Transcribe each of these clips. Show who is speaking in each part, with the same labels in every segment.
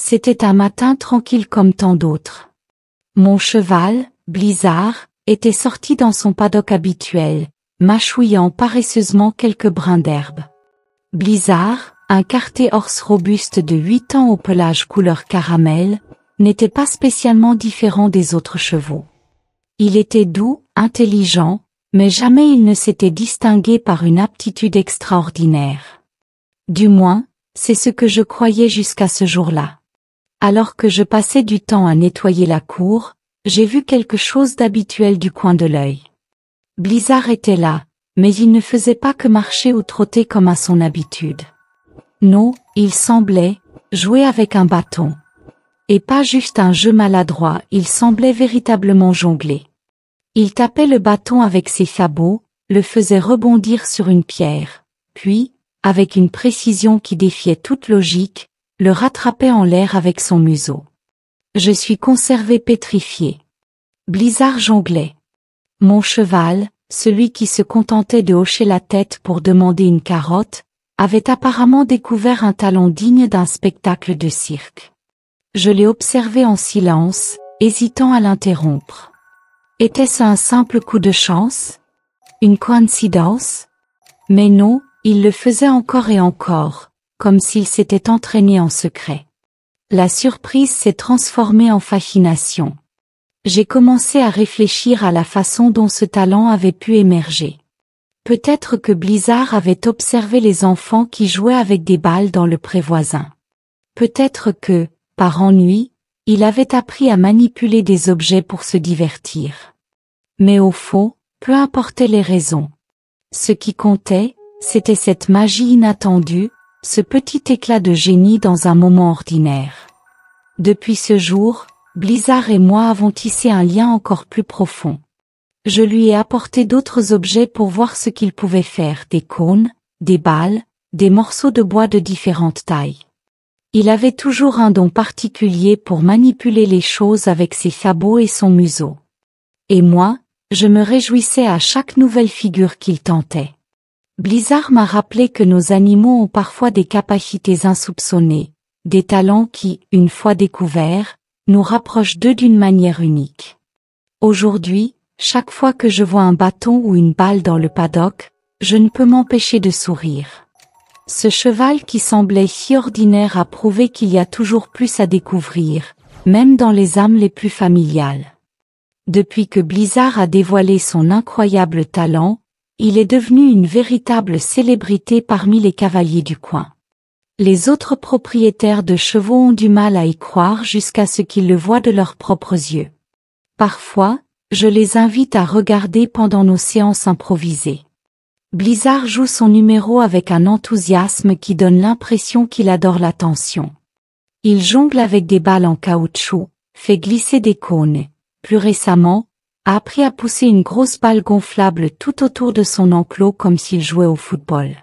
Speaker 1: C'était un matin tranquille comme tant d'autres. Mon cheval, Blizzard, était sorti dans son paddock habituel, mâchouillant paresseusement quelques brins d'herbe. Blizzard, un quarté horse robuste de 8 ans au pelage couleur caramel, n'était pas spécialement différent des autres chevaux. Il était doux, intelligent, mais jamais il ne s'était distingué par une aptitude extraordinaire. Du moins, c'est ce que je croyais jusqu'à ce jour-là. Alors que je passais du temps à nettoyer la cour, j'ai vu quelque chose d'habituel du coin de l'œil. Blizzard était là, mais il ne faisait pas que marcher ou trotter comme à son habitude. Non, il semblait jouer avec un bâton. Et pas juste un jeu maladroit, il semblait véritablement jongler. Il tapait le bâton avec ses sabots, le faisait rebondir sur une pierre, puis, avec une précision qui défiait toute logique, le rattrapait en l'air avec son museau. Je suis conservé pétrifié. Blizzard jonglait. Mon cheval, celui qui se contentait de hocher la tête pour demander une carotte, avait apparemment découvert un talent digne d'un spectacle de cirque. Je l'ai observé en silence, hésitant à l'interrompre. Était-ce un simple coup de chance? Une coïncidence? Mais non, il le faisait encore et encore, comme s'il s'était entraîné en secret. La surprise s'est transformée en fascination. J'ai commencé à réfléchir à la façon dont ce talent avait pu émerger. Peut-être que Blizzard avait observé les enfants qui jouaient avec des balles dans le pré voisin. Peut-être que, par ennui, il avait appris à manipuler des objets pour se divertir. Mais au fond, peu importaient les raisons. Ce qui comptait, c'était cette magie inattendue, ce petit éclat de génie dans un moment ordinaire. Depuis ce jour, Blizzard et moi avons tissé un lien encore plus profond. Je lui ai apporté d'autres objets pour voir ce qu'il pouvait faire, des cônes, des balles, des morceaux de bois de différentes tailles. Il avait toujours un don particulier pour manipuler les choses avec ses sabots et son museau. Et moi, je me réjouissais à chaque nouvelle figure qu'il tentait. Blizzard m'a rappelé que nos animaux ont parfois des capacités insoupçonnées, des talents qui, une fois découverts, nous rapprochent d'eux d'une manière unique. Aujourd'hui, chaque fois que je vois un bâton ou une balle dans le paddock, je ne peux m'empêcher de sourire. Ce cheval qui semblait si ordinaire a prouvé qu'il y a toujours plus à découvrir, même dans les âmes les plus familiales. Depuis que Blizzard a dévoilé son incroyable talent, il est devenu une véritable célébrité parmi les cavaliers du coin. Les autres propriétaires de chevaux ont du mal à y croire jusqu'à ce qu'ils le voient de leurs propres yeux. Parfois, je les invite à regarder pendant nos séances improvisées. Blizzard joue son numéro avec un enthousiasme qui donne l'impression qu'il adore l'attention. Il jongle avec des balles en caoutchouc, fait glisser des cônes. Plus récemment, a appris à pousser une grosse balle gonflable tout autour de son enclos comme s'il jouait au football.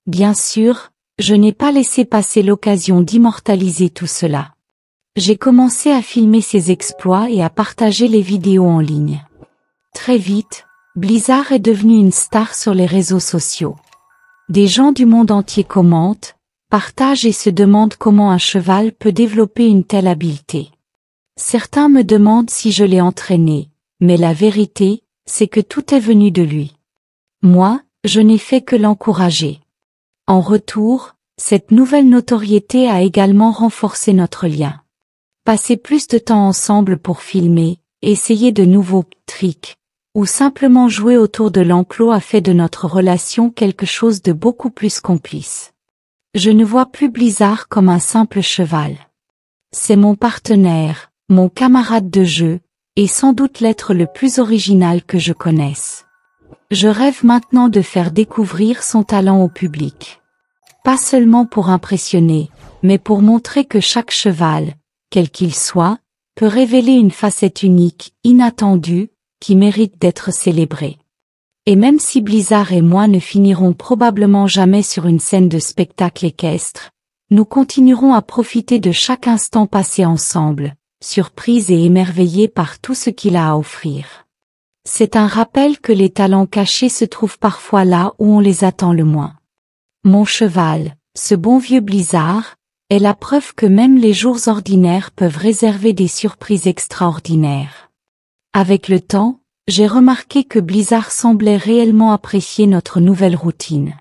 Speaker 1: Bien sûr, je n'ai pas laissé passer l'occasion d'immortaliser tout cela. J'ai commencé à filmer ses exploits et à partager les vidéos en ligne. Très vite, Blizzard est devenu une star sur les réseaux sociaux. Des gens du monde entier commentent, partagent et se demandent comment un cheval peut développer une telle habileté. Certains me demandent si je l'ai entraîné, mais la vérité, c'est que tout est venu de lui. Moi, je n'ai fait que l'encourager. En retour, cette nouvelle notoriété a également renforcé notre lien. Passer plus de temps ensemble pour filmer, essayer de nouveaux tricks, ou simplement jouer autour de l'enclos a fait de notre relation quelque chose de beaucoup plus complice. Je ne vois plus Blizzard comme un simple cheval. C'est mon partenaire, mon camarade de jeu, et sans doute l'être le plus original que je connaisse. Je rêve maintenant de faire découvrir son talent au public. Pas seulement pour impressionner, mais pour montrer que chaque cheval, quel qu'il soit, peut révéler une facette unique, inattendue, qui mérite d'être célébrée. Et même si Blizzard et moi ne finirons probablement jamais sur une scène de spectacle équestre, nous continuerons à profiter de chaque instant passé ensemble, surprise et émerveillés par tout ce qu'il a à offrir. C'est un rappel que les talents cachés se trouvent parfois là où on les attend le moins. Mon cheval, ce bon vieux Blizzard, est la preuve que même les jours ordinaires peuvent réserver des surprises extraordinaires. Avec le temps, j'ai remarqué que Blizzard semblait réellement apprécier notre nouvelle routine.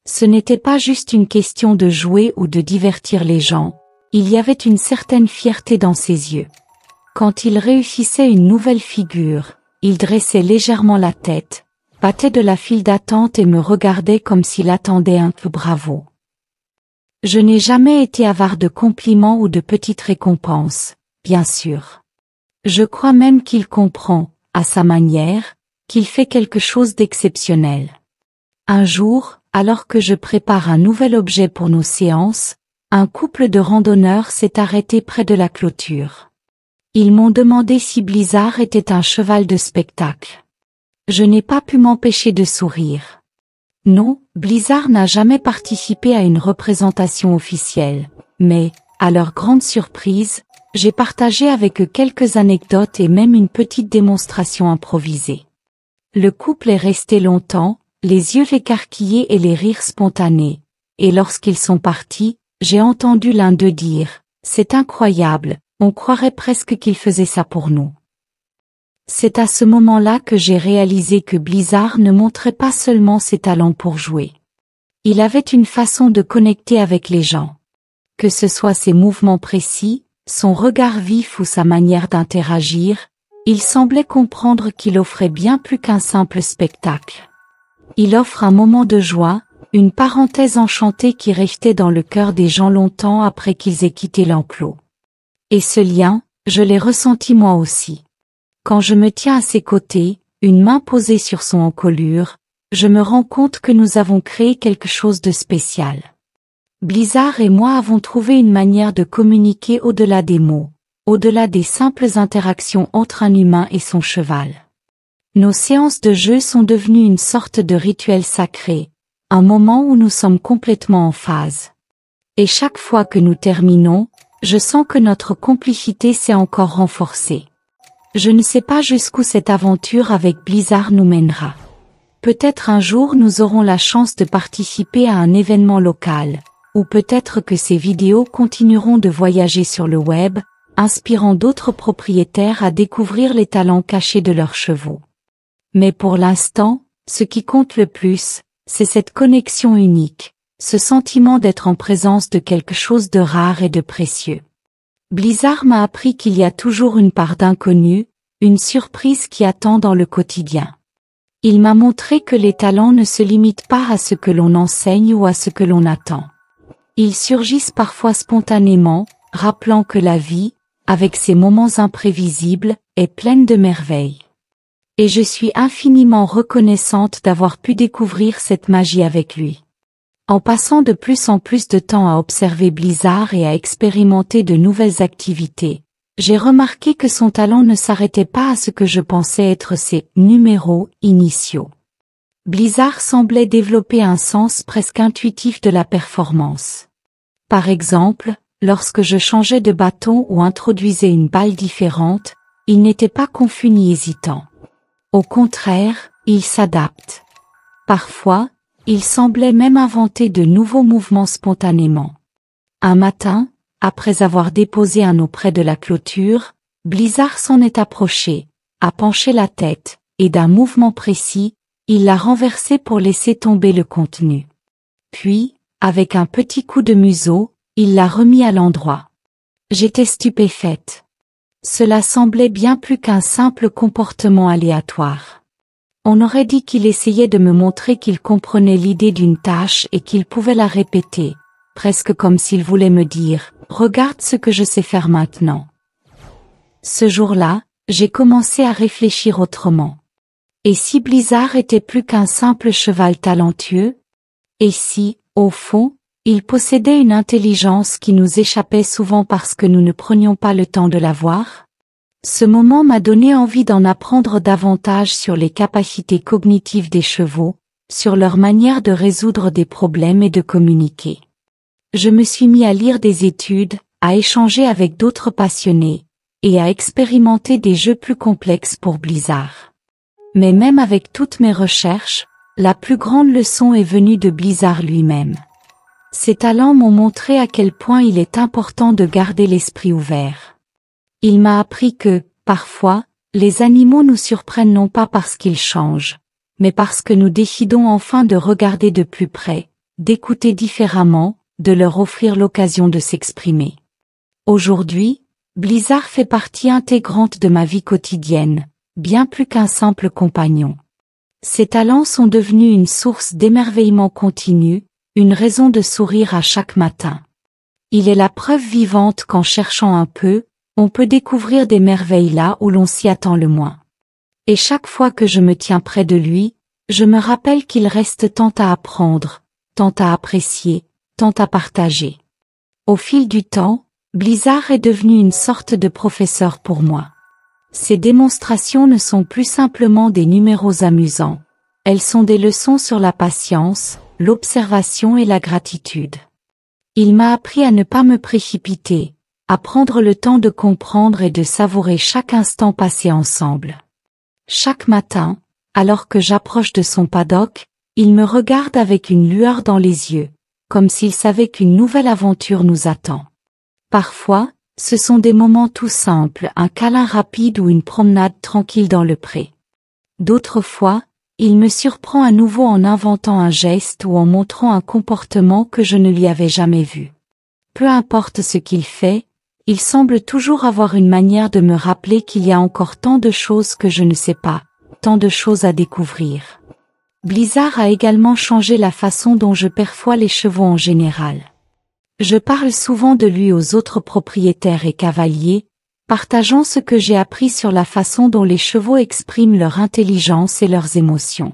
Speaker 1: Ce n'était pas juste une question de jouer ou de divertir les gens, il y avait une certaine fierté dans ses yeux. Quand il réussissait une nouvelle figure, il dressait légèrement la tête, battait de la file d'attente et me regardait comme s'il attendait un peu bravo. Je n'ai jamais été avare de compliments ou de petites récompenses, bien sûr. Je crois même qu'il comprend, à sa manière, qu'il fait quelque chose d'exceptionnel. Un jour, alors que je prépare un nouvel objet pour nos séances, un couple de randonneurs s'est arrêté près de la clôture. Ils m'ont demandé si Blizzard était un cheval de spectacle. Je n'ai pas pu m'empêcher de sourire. Non, Blizzard n'a jamais participé à une représentation officielle, mais, à leur grande surprise, j'ai partagé avec eux quelques anecdotes et même une petite démonstration improvisée. Le couple est resté longtemps, les yeux écarquillés et les rires spontanés, et lorsqu'ils sont partis, j'ai entendu l'un d'eux dire « C'est incroyable, on croirait presque qu'il faisait ça pour nous ». C'est à ce moment-là que j'ai réalisé que Blizzard ne montrait pas seulement ses talents pour jouer. Il avait une façon de connecter avec les gens. Que ce soit ses mouvements précis, son regard vif ou sa manière d'interagir, il semblait comprendre qu'il offrait bien plus qu'un simple spectacle. Il offre un moment de joie, une parenthèse enchantée qui restait dans le cœur des gens longtemps après qu'ils aient quitté l'enclos. Et ce lien, je l'ai ressenti moi aussi. Quand je me tiens à ses côtés, une main posée sur son encolure, je me rends compte que nous avons créé quelque chose de spécial. Blizzard et moi avons trouvé une manière de communiquer au-delà des mots, au-delà des simples interactions entre un humain et son cheval. Nos séances de jeu sont devenues une sorte de rituel sacré, un moment où nous sommes complètement en phase. Et chaque fois que nous terminons, je sens que notre complicité s'est encore renforcée. Je ne sais pas jusqu'où cette aventure avec Blizzard nous mènera. Peut-être un jour nous aurons la chance de participer à un événement local, ou peut-être que ces vidéos continueront de voyager sur le web, inspirant d'autres propriétaires à découvrir les talents cachés de leurs chevaux. Mais pour l'instant, ce qui compte le plus, c'est cette connexion unique, ce sentiment d'être en présence de quelque chose de rare et de précieux. Blizzard m'a appris qu'il y a toujours une part d'inconnu, une surprise qui attend dans le quotidien. Il m'a montré que les talents ne se limitent pas à ce que l'on enseigne ou à ce que l'on attend. Ils surgissent parfois spontanément, rappelant que la vie, avec ses moments imprévisibles, est pleine de merveilles. Et je suis infiniment reconnaissante d'avoir pu découvrir cette magie avec lui. En passant de plus en plus de temps à observer Blizzard et à expérimenter de nouvelles activités, j'ai remarqué que son talent ne s'arrêtait pas à ce que je pensais être ses numéros initiaux. Blizzard semblait développer un sens presque intuitif de la performance. Par exemple, lorsque je changeais de bâton ou introduisais une balle différente, il n'était pas confus ni hésitant. Au contraire, il s'adapte. Parfois, il semblait même inventer de nouveaux mouvements spontanément. Un matin, après avoir déposé un eau près de la clôture, Blizzard s'en est approché, a penché la tête, et d'un mouvement précis, il l'a renversé pour laisser tomber le contenu. Puis, avec un petit coup de museau, il l'a remis à l'endroit. J'étais stupéfaite. Cela semblait bien plus qu'un simple comportement aléatoire. On aurait dit qu'il essayait de me montrer qu'il comprenait l'idée d'une tâche et qu'il pouvait la répéter, presque comme s'il voulait me dire « Regarde ce que je sais faire maintenant ». Ce jour-là, j'ai commencé à réfléchir autrement. Et si Blizzard était plus qu'un simple cheval talentueux? Et si, au fond, il possédait une intelligence qui nous échappait souvent parce que nous ne prenions pas le temps de la voir? Ce moment m'a donné envie d'en apprendre davantage sur les capacités cognitives des chevaux, sur leur manière de résoudre des problèmes et de communiquer. Je me suis mis à lire des études, à échanger avec d'autres passionnés, et à expérimenter des jeux plus complexes pour Blizzard. Mais même avec toutes mes recherches, la plus grande leçon est venue de Blizzard lui-même. Ses talents m'ont montré à quel point il est important de garder l'esprit ouvert. Il m'a appris que, parfois, les animaux nous surprennent non pas parce qu'ils changent, mais parce que nous décidons enfin de regarder de plus près, d'écouter différemment, de leur offrir l'occasion de s'exprimer. Aujourd'hui, Blizzard fait partie intégrante de ma vie quotidienne, bien plus qu'un simple compagnon. Ses talents sont devenus une source d'émerveillement continu, une raison de sourire à chaque matin. Il est la preuve vivante qu'en cherchant un peu, on peut découvrir des merveilles là où l'on s'y attend le moins. Et chaque fois que je me tiens près de lui, je me rappelle qu'il reste tant à apprendre, tant à apprécier, tant à partager. Au fil du temps, Blizzard est devenu une sorte de professeur pour moi. Ses démonstrations ne sont plus simplement des numéros amusants. Elles sont des leçons sur la patience, l'observation et la gratitude. Il m'a appris à ne pas me précipiter, à prendre le temps de comprendre et de savourer chaque instant passé ensemble. Chaque matin, alors que j'approche de son paddock, il me regarde avec une lueur dans les yeux, comme s'il savait qu'une nouvelle aventure nous attend. Parfois, ce sont des moments tout simples, un câlin rapide ou une promenade tranquille dans le pré. D'autres fois, il me surprend à nouveau en inventant un geste ou en montrant un comportement que je ne lui avais jamais vu. Peu importe ce qu'il fait, il semble toujours avoir une manière de me rappeler qu'il y a encore tant de choses que je ne sais pas, tant de choses à découvrir. Blizzard a également changé la façon dont je perçois les chevaux en général. Je parle souvent de lui aux autres propriétaires et cavaliers, partageant ce que j'ai appris sur la façon dont les chevaux expriment leur intelligence et leurs émotions.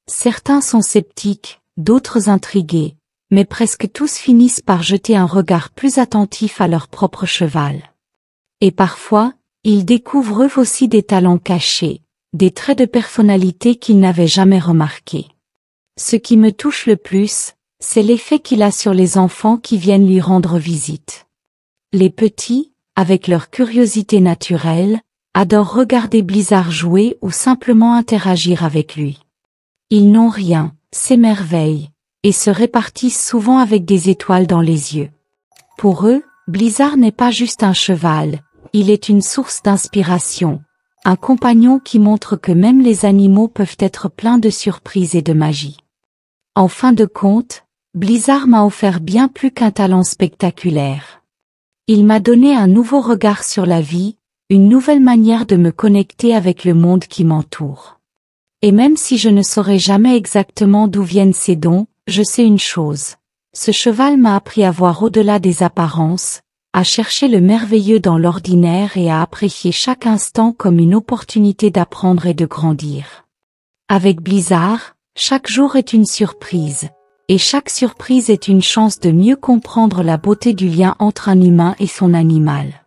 Speaker 1: Certains sont sceptiques, d'autres intrigués, mais presque tous finissent par jeter un regard plus attentif à leur propre cheval. Et parfois, ils découvrent eux aussi des talents cachés, des traits de personnalité qu'ils n'avaient jamais remarqués. Ce qui me touche le plus, c'est l'effet qu'il a sur les enfants qui viennent lui rendre visite. Les petits, avec leur curiosité naturelle, adorent regarder Blizzard jouer ou simplement interagir avec lui. Ils n'ont rien, s'émerveillent, et se répartissent souvent avec des étoiles dans les yeux. Pour eux, Blizzard n'est pas juste un cheval, il est une source d'inspiration, un compagnon qui montre que même les animaux peuvent être pleins de surprises et de magie. En fin de compte, Blizzard m'a offert bien plus qu'un talent spectaculaire. Il m'a donné un nouveau regard sur la vie, une nouvelle manière de me connecter avec le monde qui m'entoure. Et même si je ne saurais jamais exactement d'où viennent ces dons, je sais une chose. Ce cheval m'a appris à voir au-delà des apparences, à chercher le merveilleux dans l'ordinaire et à apprécier chaque instant comme une opportunité d'apprendre et de grandir. Avec Blizzard, chaque jour est une surprise. Et chaque surprise est une chance de mieux comprendre la beauté du lien entre un humain et son animal.